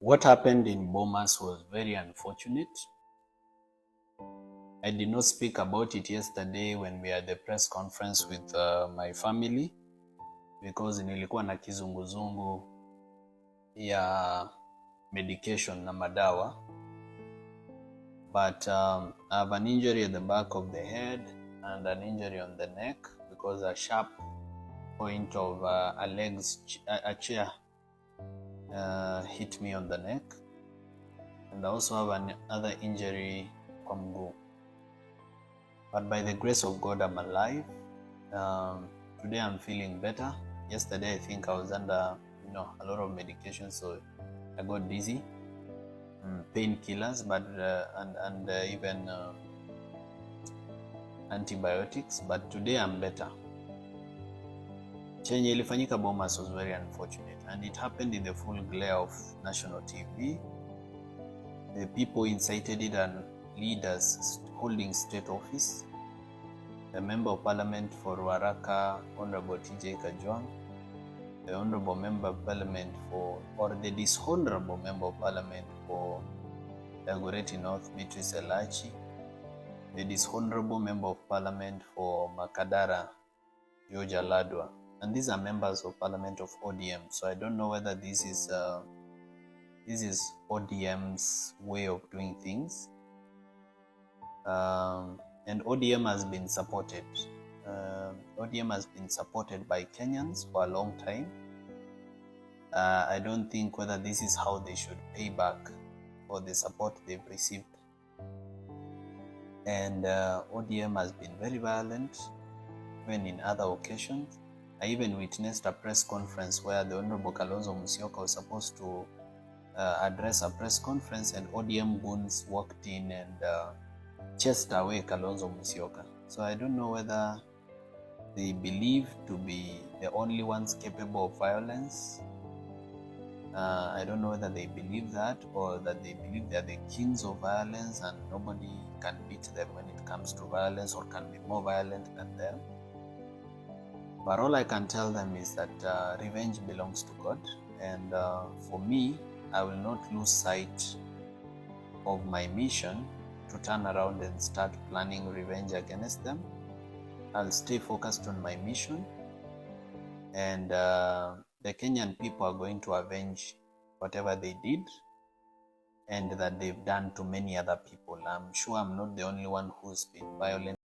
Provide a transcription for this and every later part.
What happened in Bomas was very unfortunate. I did not speak about it yesterday when we had the press conference with my family because nilikuwa na kizunguzungu ya medication na madawa. But I have an injury at the back of the head and an injury on the neck because a sharp point of a chair hit me on the neck. And I also have another injury kwa mguu. But by the grace of God, I'm alive. Today I'm feeling better. Yesterday I think I was under a lot of medication, so I got dizzy, painkillers, but and even antibiotics. But today I'm better. Chenye ilifanyika Bomas was very unfortunate, and it happened in the full glare of national TV. The people incited it and leaders holding state office. The Member of Parliament for Waraka, Honorable TJ Kajwang, the Honorable Member of Parliament or the Dishonorable Member of Parliament for Dagoretti North, Beatrice Elachi, the Dishonorable Member of Parliament for Makadara, Georgia Ladwa. And these are members of Parliament of ODM. So I don't know whether this is ODM's way of doing things. And ODM has been supported. ODM has been supported by Kenyans for a long time. I don't think whether this is how they should pay back for the support they've received. And ODM has been very violent, even in other occasions. I even witnessed a press conference where the Honorable Kalonzo Musyoka was supposed to address a press conference, and ODM goons walked in and chased away Kalonzo Musyoka. So I don't know whether they believe to be the only ones capable of violence. I don't know whether they believe that, or that they believe they are the kings of violence and nobody can beat them when it comes to violence or can be more violent than them. But all I can tell them is that revenge belongs to God, and for me, I will not lose sight of my mission to turn around and start planning revenge against them. I'll stay focused on my mission, and the Kenyan people are going to avenge whatever they did and that they've done to many other people. I'm sure I'm not the only one who's been violent.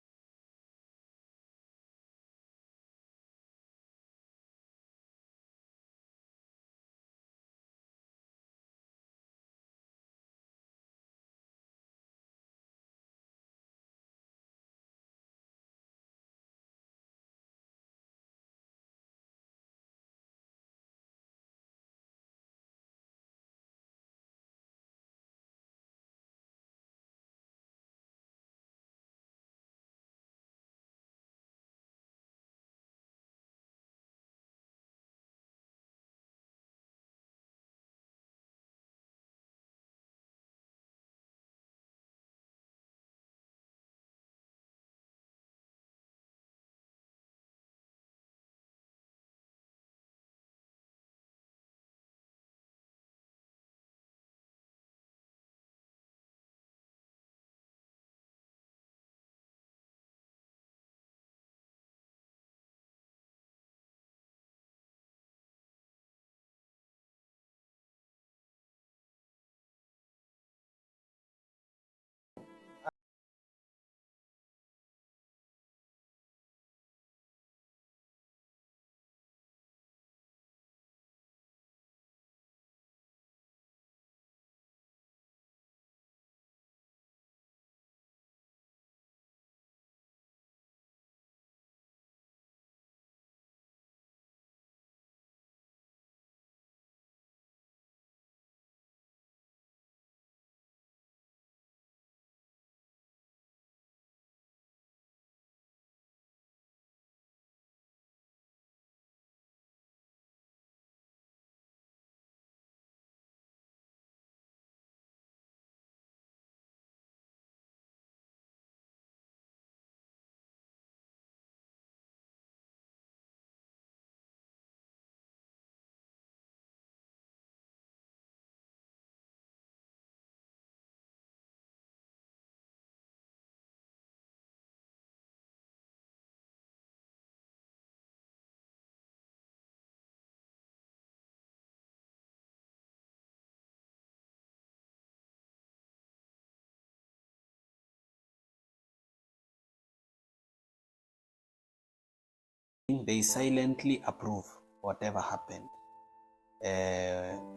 they silently approve whatever happened.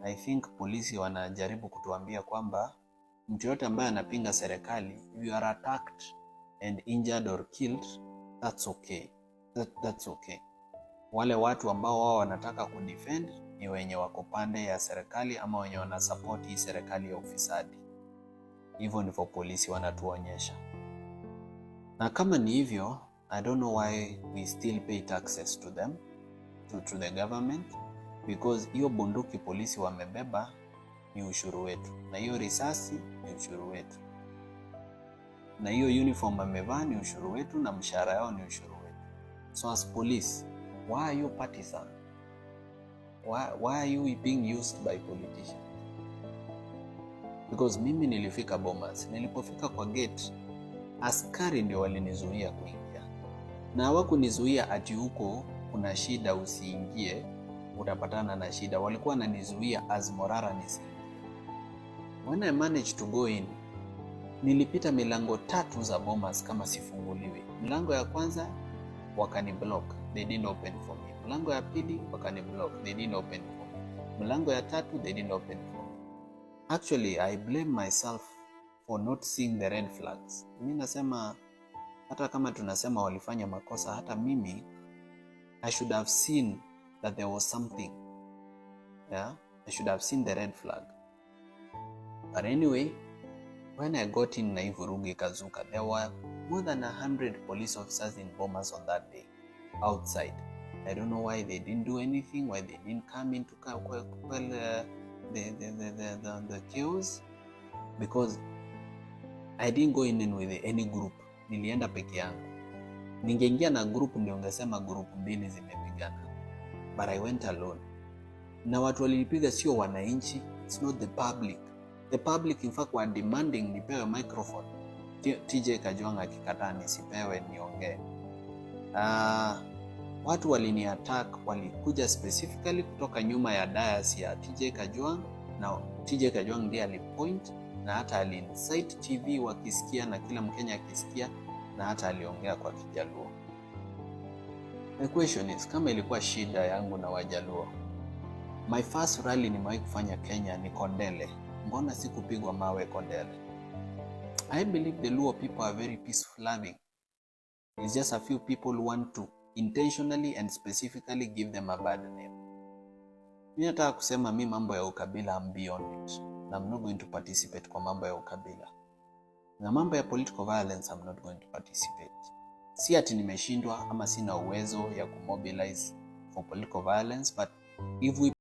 I think polisi wanajaribu kutuambia kwamba mtu yote ambaye anapinga serikali, if you are attacked and injured or killed, that's okay. That's okay. Wale watu ambao wao wanataka kudefend ni wenye wako pande ya serikali ama wenye wanasupport hii serikali ya ufisadi. Hivyo ndivyo polisi wanatuonyesha. Na kama ni hivyo, I don't know why we still pay taxes to them, to the government, because hiyo bunduki polisi wamebeba ni ushuru wetu, na hiyo risasi ni ushuru wetu, na hiyo uniform amevaa ni ushuru wetu, na mshahara yao ni ushuru wetu. So as police, why are you partisan? Why are you being used by politicians? Because mimi nilifika Bomas, nilipofika kwa gate, askari ndio walinizuia kuingia. Na hawakunizuia ati huko kuna shida usiingie, utapatana na shida. Walikuwa wananizuia as morara nisiingie. When I managed to go in, nilipita milango 3 za Bomas kama sifunguliwi. Mlango ya kwanza wakani block, they didn't open for me. Mlango ya pili wakani block, they didn't open for me. Mlango ya 3 they didn't open for me. Actually, I blame myself for not seeing the red flags. Mimi nasema hata kama tunasema walifanya makosa, hata mimi I should have seen that there was something. Yeah, I should have seen the red flag. But anyway, when I got in na hii vurugu ikazuka, there were more than 100 police officers in Bomas on that day outside. I don't know why they didn't do anything, why they didn't come in to quell the chaos, because I didn't go in with any group. Nilienda peke yangu. Ningeingia na group ndio ungesema group mbili zimepigana. But I went alone. Na watu walinipiga sio wananchi, it's not the public. The public in fact were demanding nipewe microphone. TJ Kajwang akikataa nisipewe niongee. Watu walini attack, walikuja specifically kutoka nyuma ya dais ya TJ Kajwang, na TJ Kajwang ndiye alipoint na hata alincite TV wakisikia na kila Mkenya akisikia, na hata aliongea kwa Kijaluo. The question is, kama ilikuwa shida yangu na Wajaluo, my first rally nimewahi kufanya Kenya ni Kondele. Mbona sikupigwa mawe Kondele? I believe the Luo people are very peaceful loving. It's just a few people want to intentionally and specifically give them a bad name. Mimi nataka kusema mimi mambo ya ukabila I'm beyond it. I'm not going to participate kwa mambo ya ukabila. Na mambo ya political violence I'm not going to participate. Si ati nimeshindwa ama sina uwezo ya kumobilize for political violence, but if we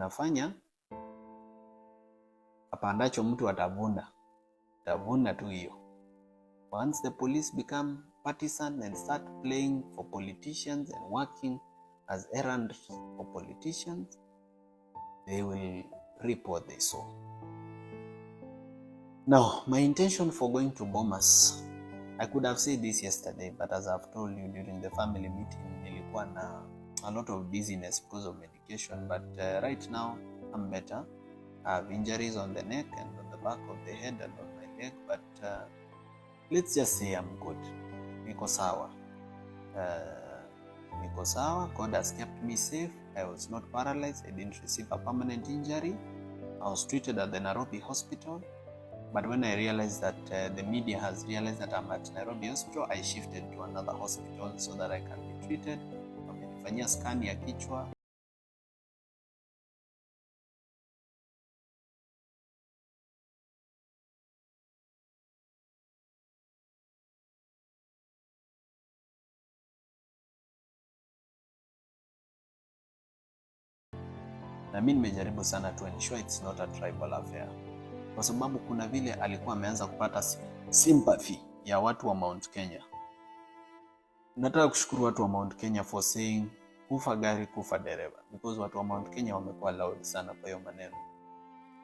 wanafanya apandacho mtu atavuna tu hiyo. Once the police become partisan and start playing for politicians and working as errands for politicians, they will reap what they sow. Now, my intention for going to Bomas, I could have said this yesterday, but as I've told you during the family meeting, nilikuwa na a lot of busyness because of medication, but right now I'm better. I have injuries on the neck and on the back of the head and on my leg, but let's just say I'm good. Niko sawa. God has kept me safe. I was not paralyzed. I didn't receive a permanent injury. I was treated at the Nairobi hospital. But when I realized that the media has realized that I'm at Nairobi hospital, I shifted to another hospital so that I can be treated. Wamenifanyia scan ya kichwa. Na mimi nimejaribu sana to ensure it's not a tribal affair. Kwa sababu kuna vile alikuwa ameanza kupata sympathy ya watu wa Mount Kenya. Nataka kushukuru watu wa Mount Kenya for saying kufa gari kufa dereva, because watu wa Mount Kenya wamekuwa loud sana kwa hiyo maneno.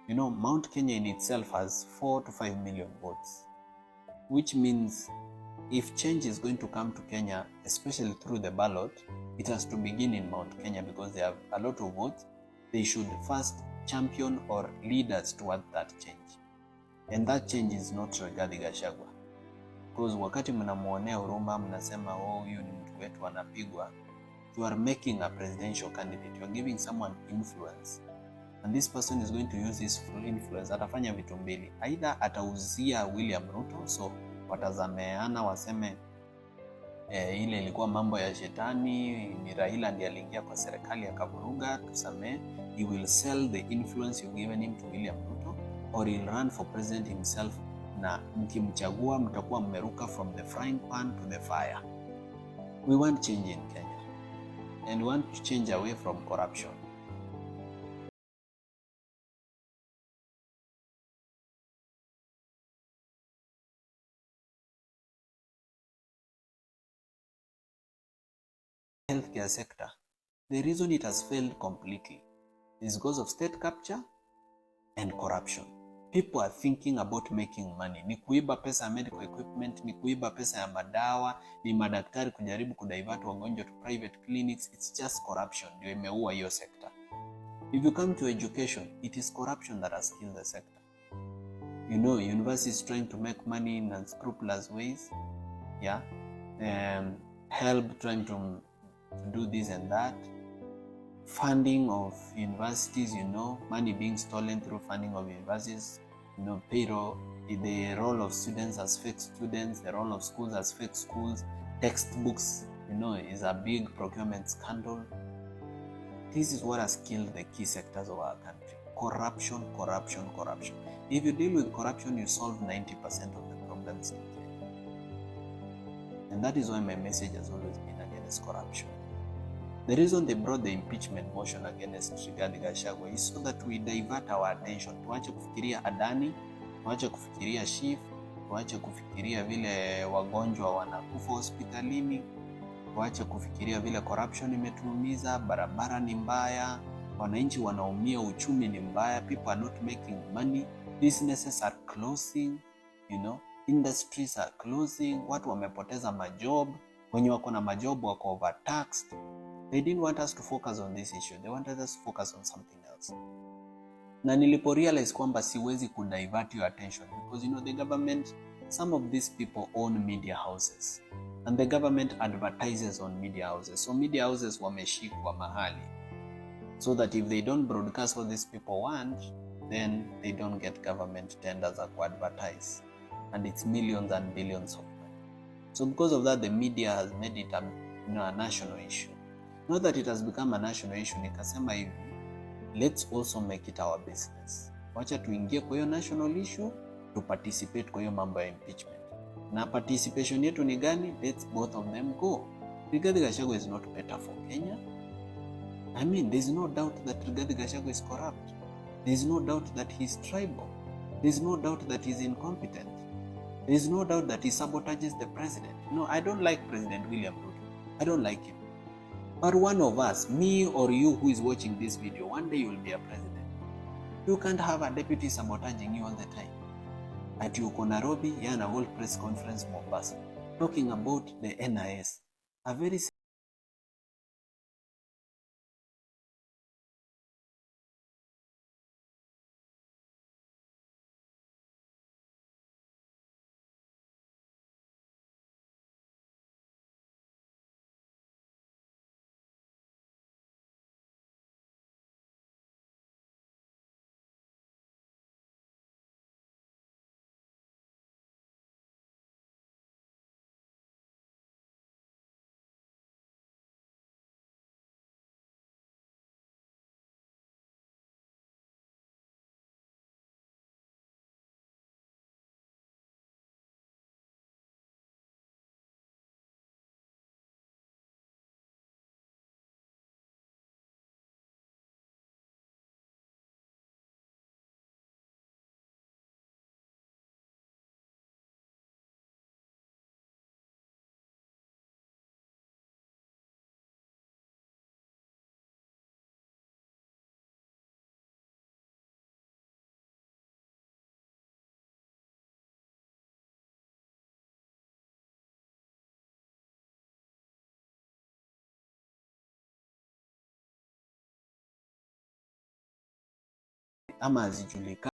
You know, Mount Kenya in itself has 4 to 5 million votes, which means if change is going to come to Kenya, especially through the ballot, it has to begin in Mount Kenya because they have a lot of votes. They should first champion or lead us toward that change. And that change is not Rigathi Gachagua. Because wakati mnamuonea huruma, mnasema huyu ni mtu wetu anapigwa, you are making a presidential candidate. You are giving someone influence. And this person is going to use his influence. Atafanya vitu mbili. Either atauzia William Ruto, so watazameana waseme ile ilikuwa mambo ya shetani, ni Raila ndiye aliingia kwa serikali akavuruga, tusamee. He will sell the influence you've given him to William Ruto, or he'll run for president himself, na mkimchagua mtakuwa mmeruka from the frying pan to the fire. We want change in Kenya, and we want to change away from corruption. Healthcare sector, the reason it has failed completely is because of state capture and corruption. People are thinking about making money. Ni kuiba pesa ya medical equipment, ni kuiba pesa ya madawa, ni madaktari kujaribu kudivert wagonjwa to private clinics. It's just corruption ndio imeua hiyo sector. If you come to education, it is corruption that has killed the sector. You know, universities trying to make money in unscrupulous ways. Yeah. Help trying to do this and that. Funding of universities, you know, money being stolen through funding of universities, you know, payroll, the role of students as fake students, the role of schools as fake schools, textbooks, you know, is a big procurement scandal. This is what has killed the key sectors of our country. Corruption, corruption, corruption. If you deal with corruption, you solve 90% of the problems in Kenya. And that is why my message has always been against corruption. The reason they brought the impeachment motion against Rigathi Gachagua is so that we divert our attention. Tuache kufikiria Adani, tuache kufikiria Chief, tuache kufikiria vile wagonjwa wanakufa hospitalini, tuache kufikiria vile corruption imetuumiza, barabara ni mbaya, wananchi wanaumia, uchumi ni mbaya, people are not making money, businesses are closing, you know, industries are closing, watu wamepoteza majob, wenye wako na majob wako overtaxed. They didn't want us to focus on this issue. They wanted us to focus on something else. Na nilipo realize kwamba siwezi kudivert your attention because you know the government, some of these people own media houses and the government advertises on media houses. So media houses wameshikwa mahali so that if they don't broadcast what these people want, then they don't get government tenders to advertise, and it's millions and billions of money. So because of that, the media has made it a national issue. Not that it has become a national issue, nikasema hivi, let's also make it our business. Wacha tuingie kwa hiyo national issue, to participate kwa hiyo mambo ya impeachment. Na participation yetu ni gani? Let's both of them go. Rigathi Gachagua is not better for Kenya, I mean, there's no doubt that Rigathi Gachagua is corrupt. There's no doubt that he's tribal. There's no doubt that he's incompetent. There's no doubt that he sabotages the president. No, I don't like President William Ruto. I don't like him. But one of us, me or you who is watching this video, one day you will be a president. You can't have a deputy sabotaging you all the time. At yuko Nairobi, yana hold press conference Mombasa, talking about the NIS. A very ama hazijulikani.